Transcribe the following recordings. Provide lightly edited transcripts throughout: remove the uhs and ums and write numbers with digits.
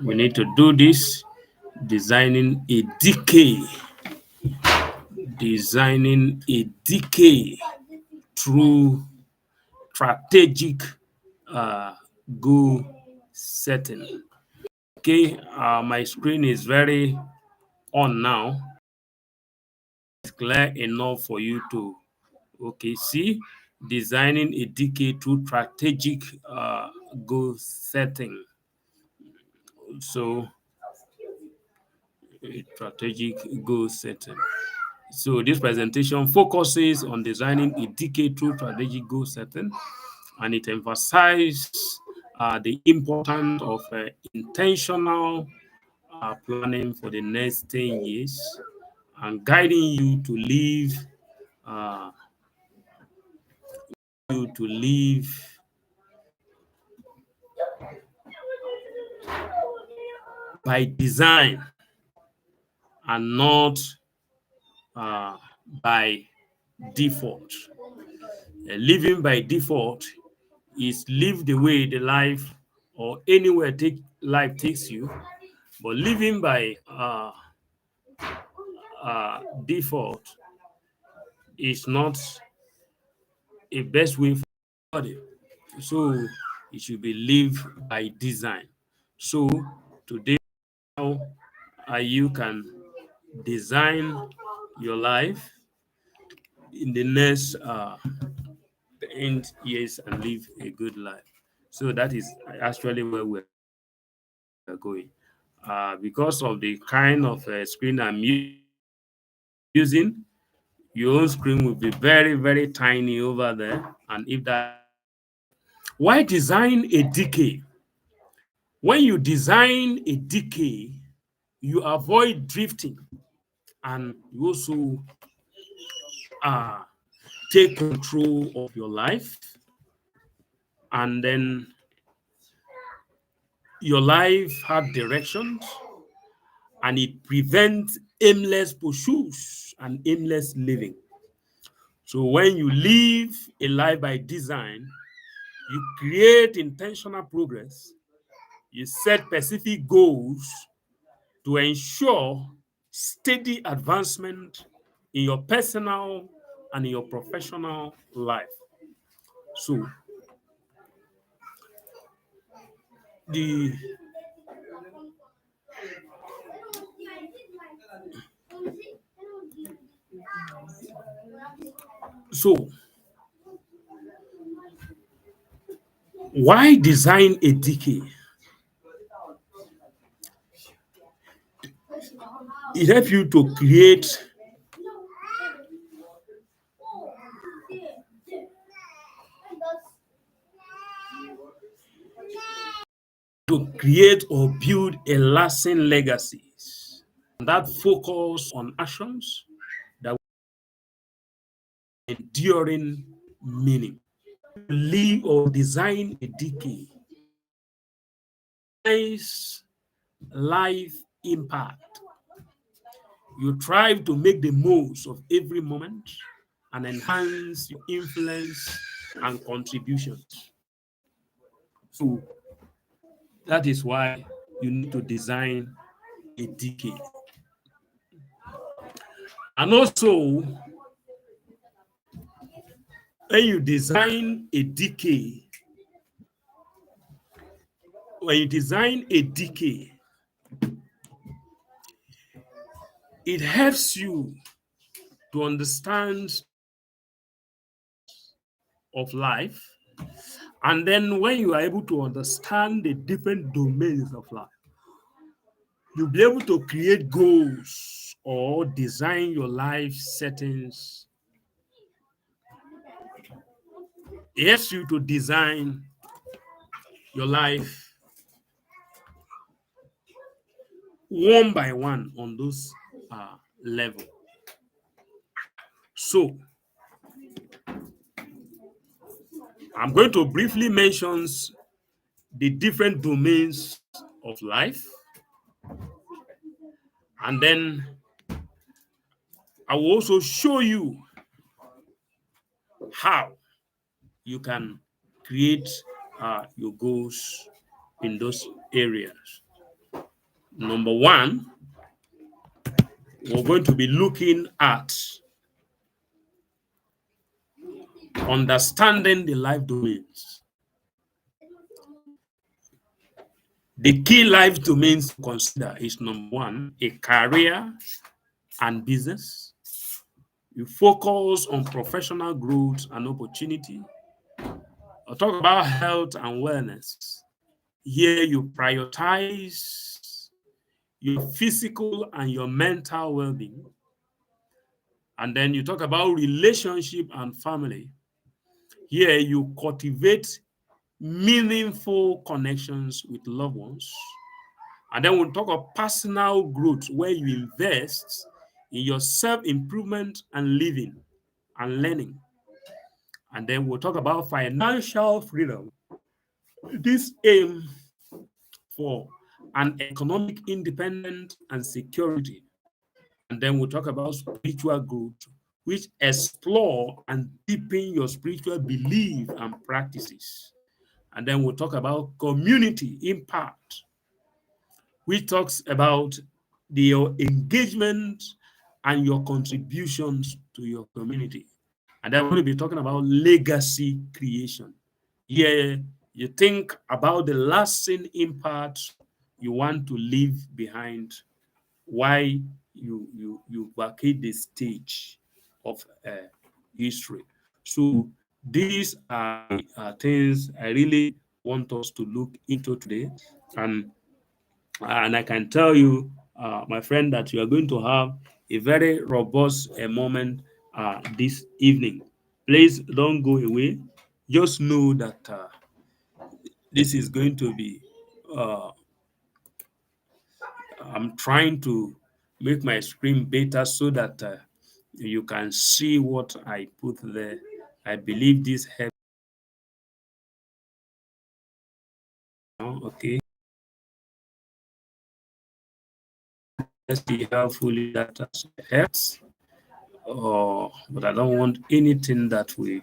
We need to do this. Designing a decay. Designing a decay through strategic goal setting. Okay, my screen is very on now. It's clear enough for you to see designing a decay through strategic goal setting. So strategic goal setting. So this presentation focuses on designing a decay through strategic goal setting, and it emphasizes the importance of intentional planning for the next 10 years and guiding you to uh, live by design and not by default. Living by default is live the way the life or anywhere life takes you, but living by default is not a best way for body. So it should be lived by design. So today, how you can design your life in the next 10 years and live a good life. So that is actually where we're going. Because of the kind of screen I'm using, your own screen will be very, very tiny over there. And if that, why design a decay? When you design a decay, you avoid drifting and you also uh, take control of your life, and then your life have directions, and it prevents aimless pursuits and aimless living. So when you live a life by design, you create intentional progress, you set specific goals to ensure steady advancement in your personal and in your professional life. So the so why design a decay? It helps you to create or build a lasting legacies. And that focus on actions that will enduring meaning. Live or design a decay. Nice life impact. You try to make the most of every moment and enhance your influence and contributions. So that is why you need to design a decade. And also, when you design a decade, it helps you to understand of life. And then when you are able to understand the different domains of life, you'll be able to create goals or design your life settings. It helps you to design your life one by one on those level. So I'm going to briefly mention the different domains of life, and then I will also show you how you can create your goals in those areas. Number one, we're going to be looking at understanding the life domains. The key life domains to consider is number one, a career and business. You focus on professional growth and opportunity. I'll talk about health and wellness. Here you prioritize your physical and your mental well-being. And then you talk about relationship and family. Here you cultivate meaningful connections with loved ones. And then we'll talk of personal growth, where you invest in your self-improvement and living and learning. And then we'll talk about financial freedom. This aim for an economic independence and security. And then we'll talk about spiritual growth, which explore and deepen your spiritual belief and practices. And then we'll talk about community impact, which talks about your engagement and your contributions to your community. And then we're going to be talking about legacy creation. Here, you think about the lasting impact you want to leave behind, why you vacate the stage of history. So these are things I really want us to look into today, and I can tell you, my friend, that you are going to have a very robust moment this evening. Please don't go away. Just know that this is going to be. Uh, I'm trying to make my screen better so that you can see what I put there. I believe this helps. Okay, let's see how fully that helps. But I don't want anything that will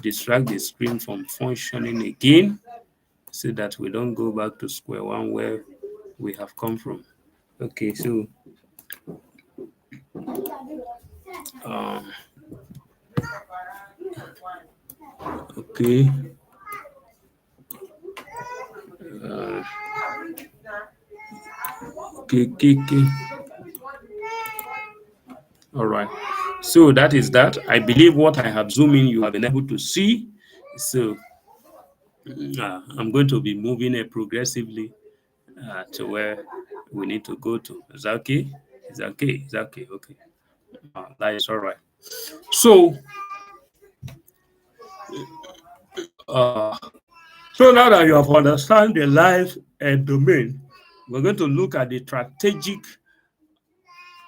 distract the screen from functioning again, so that we don't go back to square one where we have come from. Okay, so um, okay, uh, okay. All right. So that is that. I believe what I have zoomed in, you have been able to see. So I'm going to be moving it progressively to where we need to go to. Is that okay? Is that okay? Is that okay? Okay. That is all right. So, uh, so now that you have understand the life and domain, we're going to look at the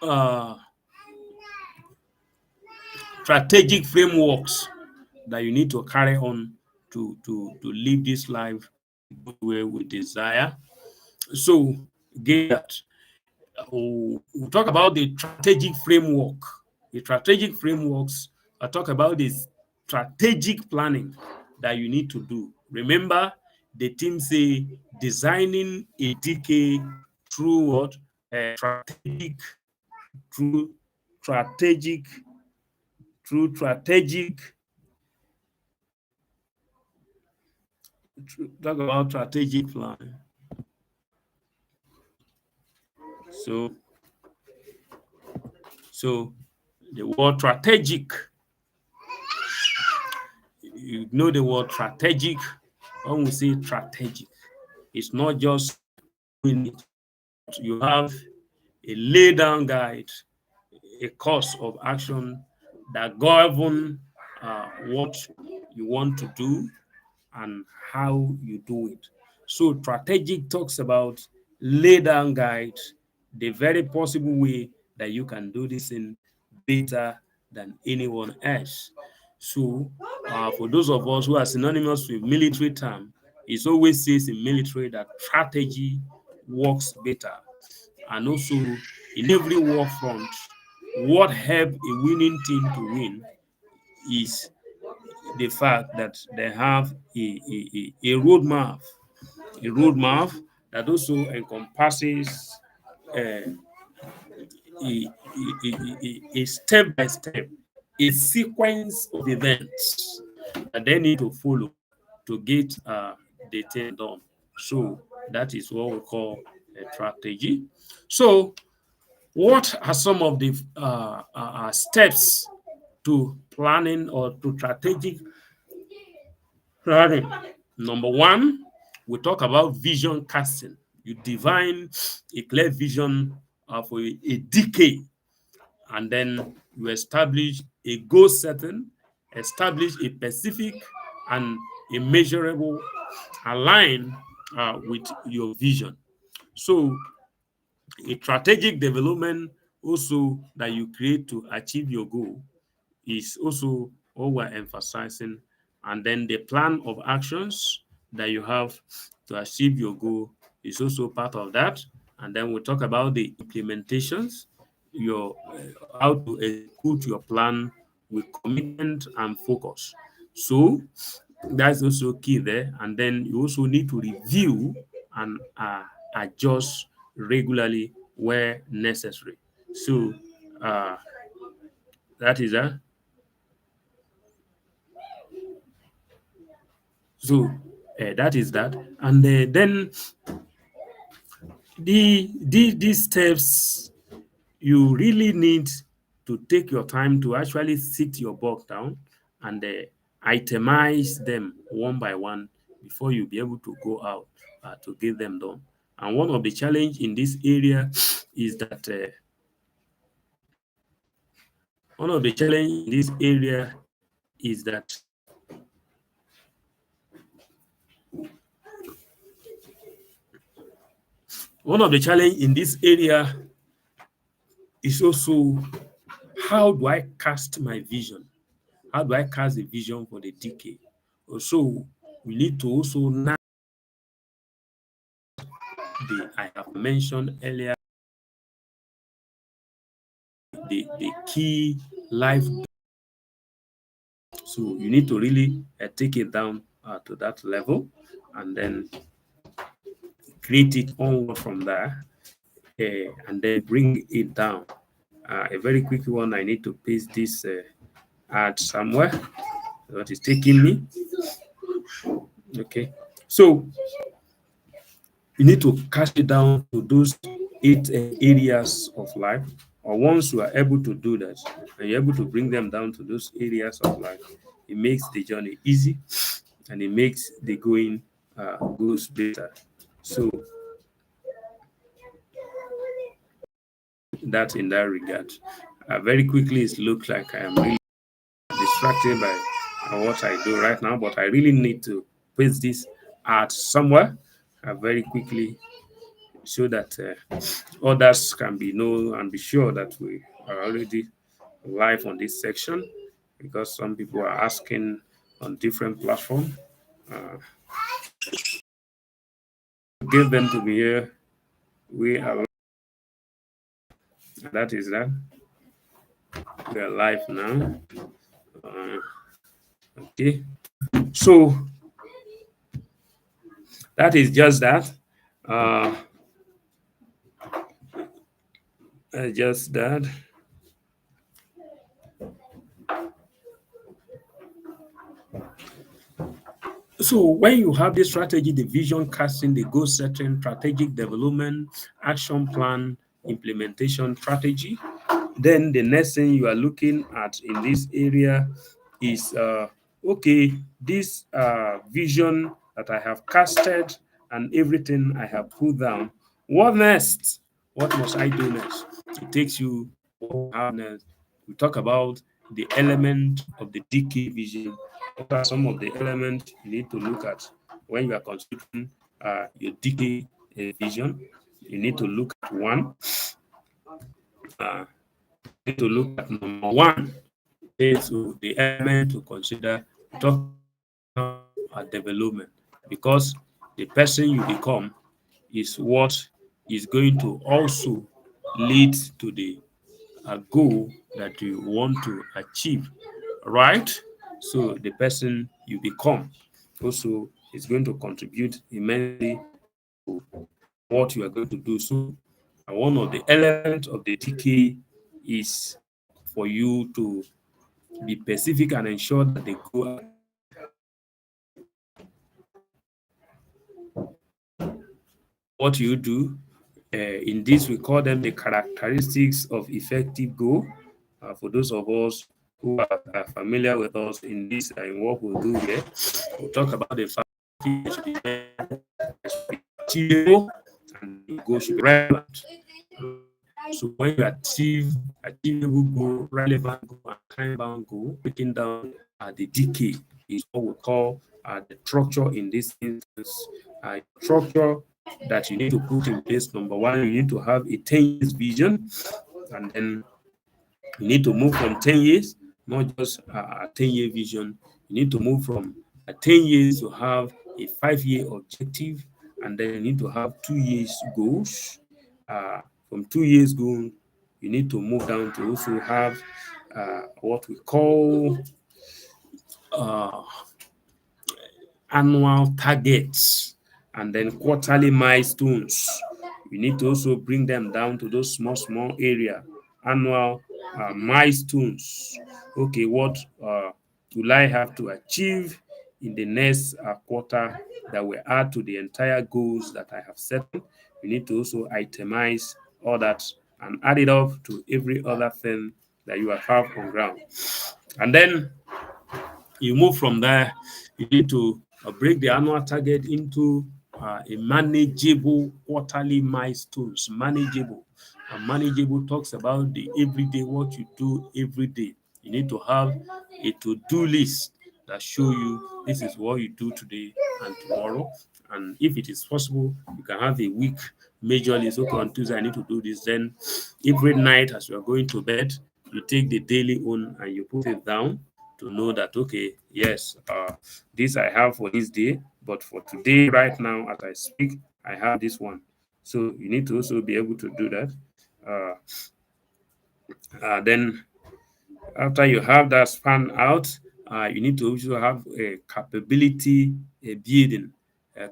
uh, strategic frameworks that you need to carry on to live this life the way we desire. So, again, that we'll talk about the strategic framework. The strategic frameworks, I talk about this strategic planning that you need to do. Remember, the team say designing a decade through what? Strategic, through strategic, through strategic, talk about strategic planning. So, so the word strategic, you know the word strategic. When we say strategic, it's not just doing it. You have a lay down guide, a course of action that govern what you want to do and how you do it. So strategic talks about lay down guide, the very possible way that you can do this in better than anyone else. So for those of us who are synonymous with military term, it always says in military that strategy works better. And also in every war front, what help a winning team to win is the fact that they have a roadmap that also encompasses uh, a step by step, a sequence of events that they need to follow to get the thing done. So that is what we call a strategy. So, what are some of the steps to planning or to strategic planning? Number one, we talk about vision casting. You define a clear vision for a decade, and then you establish a goal setting, establish a specific and a measurable align with your vision. So a strategic development also that you create to achieve your goal is also what we're emphasizing. And then the plan of actions that you have to achieve your goal is also part of that. And then we'll talk about the implementations, your how to execute your plan with commitment and focus. So that's also key there. And then you also need to review and adjust regularly where necessary. So uh, that is that. So that is that. And then these steps, you really need to take your time to actually sit your work down and itemize them one by one before you be able to go out to get them done. And one of the challenge in this area is that one of the challenge in this area is that one of the challenge in this area is also, how do I cast my vision? How do I cast the vision for the decade? So we need to also now the I have mentioned earlier the key life. So you need to really take it down to that level and then create it onward from there and then bring it down. A very quick one, I need to paste this ad somewhere. What is taking me? Okay. So you need to cast it down to those 8 areas of life. Or once you are able to do that, and you're able to bring them down to those areas of life, it makes the journey easy and it makes the going goes better. So that in that regard, very quickly, it looks like I am really distracted by what I do right now, but I really need to paste this out somewhere very quickly so that others can be know and be sure that we are already live on this section, because some people are asking on different platforms. Uh, give them to be here. We are that is that. We are live now. Uh, okay, so that is just that. Uh, just that. So when you have the strategy, the vision casting, the goal setting, strategic development, action plan, implementation strategy, then the next thing you are looking at in this area is okay, this vision that I have casted and everything I have put down, what next? What must I do next? It takes you what we have next. We talk about the element of the DK vision. What are some of the elements you need to look at when you are considering your DK vision? You need to look at one. Uh, you need to look at number one. Is the element to consider talk about development, because the person you become is what is going to also lead to the goal that you want to achieve, right? So the person you become also is going to contribute immensely to what you are going to do. So one of the elements of the decay is for you to be specific and ensure that they go out. What you do in this, we call them the characteristics of effective goal. For those of us who are familiar with us in this in what we'll do here, we'll talk about the fact that should be achievable and the goal should be relevant. So when you achieve achievable goal, relevant goal, and time-bound goal, breaking down the decay is what we call the structure in this instance. Structure that you need to put in place. Number one, you need to have a 10 years vision, and then you need to move from 10 years, not just a 10-year vision. You need to move from 10 years to have a 5-year objective, and then you need to have 2 years goals. From 2 years goal, you need to move down to also have what we call uh, annual targets and then quarterly milestones. You need to also bring them down to those small area annual milestones. Okay, what will I have to achieve in the next quarter that will add to the entire goals that I have set? You need to also itemize all that and add it up to every other thing that you have on ground. And then you move from there, you need to break the annual target into a manageable quarterly milestones. Manageable. Manageable talks about the everyday, what you do every day. You need to have a to-do list that show you this is what you do today and tomorrow. And if it is possible, you can have a week major list. Okay, on Tuesday I need to do this. Then every night as you are going to bed, you take the daily one and you put it down to know that okay, yes, this I have for this day, but for today, right now, as I speak, I have this one. So you need to also be able to do that. Then after you have that span out, you need to also have a capability building.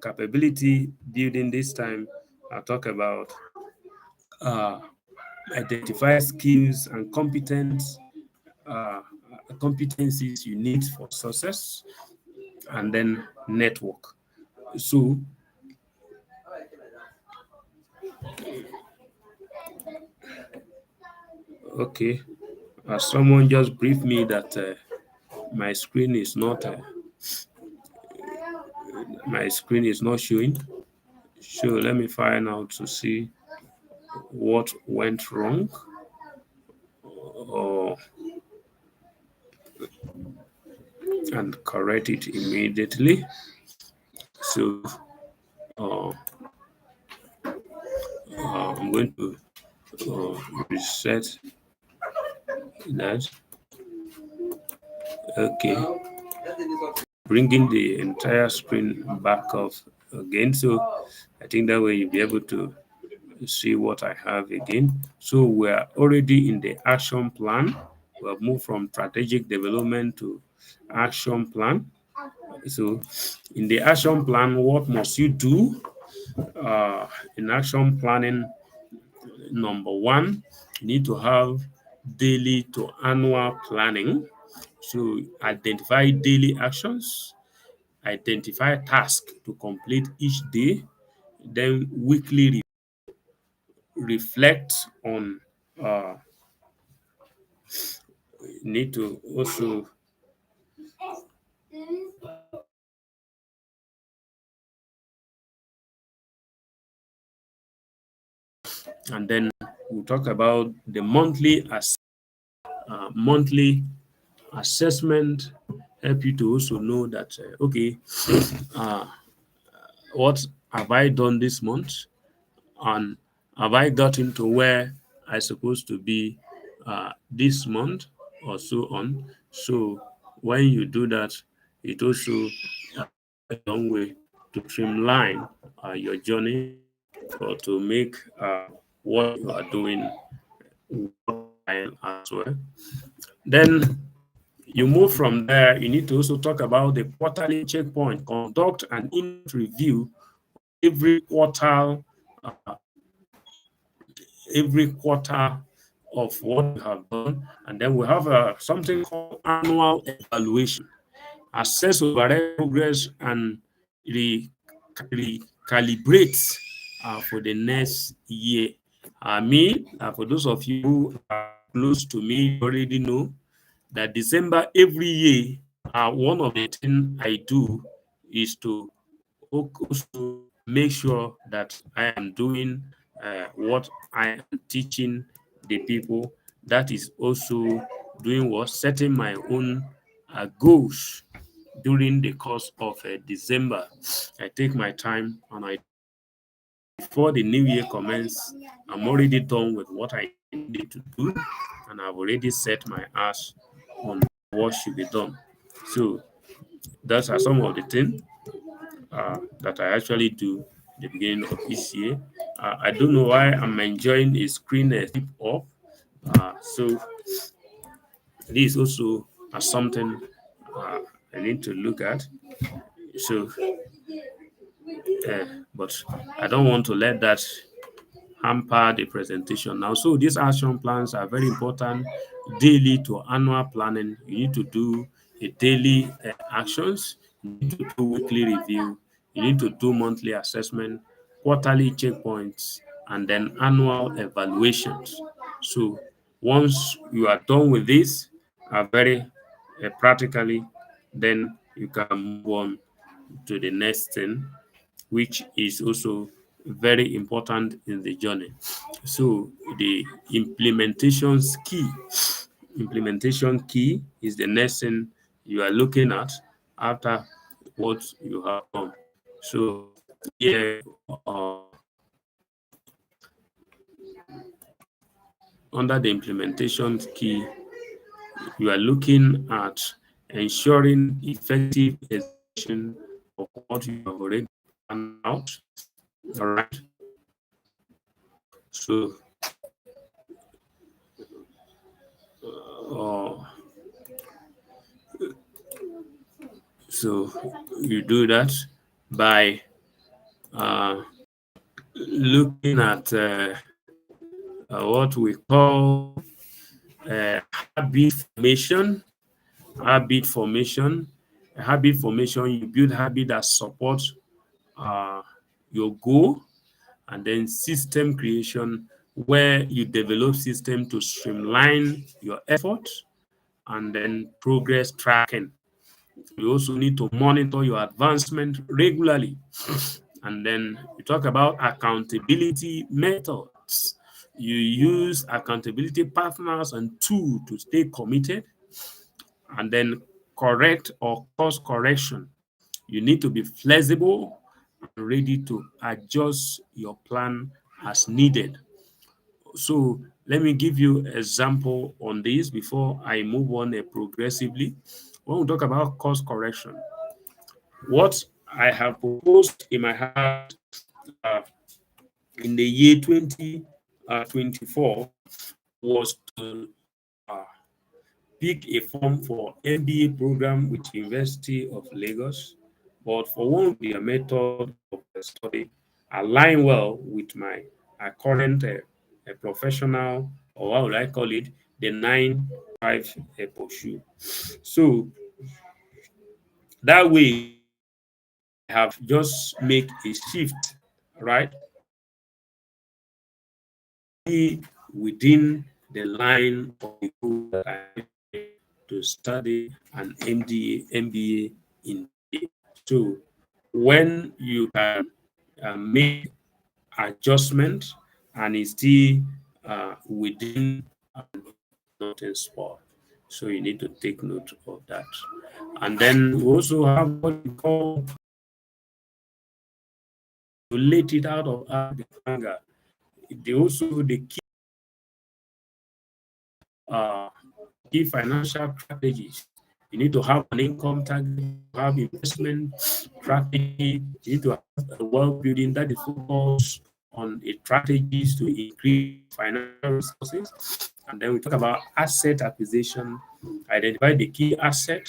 Capability building this time, I talk about uh, identify skills and uh, competencies you need for success, and then network. So, okay, someone just briefed me that my screen is not showing. So let me find out to see what went wrong, or and correct it immediately. So uh, I'm going to reset that. Okay, bringing the entire screen back up again. So I think that way you'll be able to see what I have again. So we're already in the action plan. We've moved from strategic development to action plan. So in the action plan, what must you do? In action planning, number one, you need to have daily to annual planning. So identify daily actions, identify tasks to complete each day, then weekly reflect on need to also and then we'll talk about the monthly assessment, help you to also know that okay, uh, what have I done this month, and have I gotten to where I supposed to be this month or so on. So when you do that, it also a long way to streamline your journey or to make what you are doing worthwhile as well. Then you move from there, you need to also talk about the quarterly checkpoint, conduct an in review every quarter every quarter of what we have done, and then we have something called annual evaluation. Assess overall progress and re- recalibrate for the next year. For those of you who are close to me, you already know that December every year, one of the things I do is to also make sure that I am doing what I am teaching the people. That is also doing what? Setting my own goals during the course of December. I take my time and I do that. Before the new year commences, I'm already done with what I intended to do, and I've already set my ass on what should be done. So those are some of the things that I actually do at the beginning of this year. I don't know why I'm enjoying a screen flip up. So this is also something I need to look at. So, but I don't want to let that hamper the presentation now. So these action plans are very important. Daily to annual planning, you need to do a daily actions, you need to do weekly review, you need to do monthly assessment, quarterly checkpoints, and then annual evaluations. So once you are done with this, very practically, then you can move on to the next thing, which is also very important in the journey. So the implementation key is the next thing you are looking at after what you have done. So here, under the implementation key, you are looking at ensuring effective execution of what you have already planned out. All right. So, uh, so you do that by uh, looking at what we call uh, habit formation. Habit formation. Habit formation. You build habit that support uh, your goal, and then system creation, where you develop system to streamline your effort, and then progress tracking. You also need to monitor your advancement regularly. And then you talk about accountability methods. You use accountability partners and tools to stay committed. And then correct or course correction. You need to be flexible and ready to adjust your plan as needed. So let me give you an example on this before I move on progressively. When we talk about course correction, what I have proposed in my heart uh, in the year 2024 was to uh, pick a form for MBA program with University of Lagos, but for one of their method of study align well with my current professional, or what would I call it, the 9 5 pursue. So that way I have just make a shift, right? Be within the line of the goal that I to study an MBA in. So when you can make adjustment and it's still within nothing spot. So you need to take note of that. And then we also have what we call to let it out of anger. They also the uh, key financial strategies. You need to have an income target, have investment strategy, you need to have a wealth building that is focused on a strategies to increase financial resources. And then we talk about asset acquisition, identify the key asset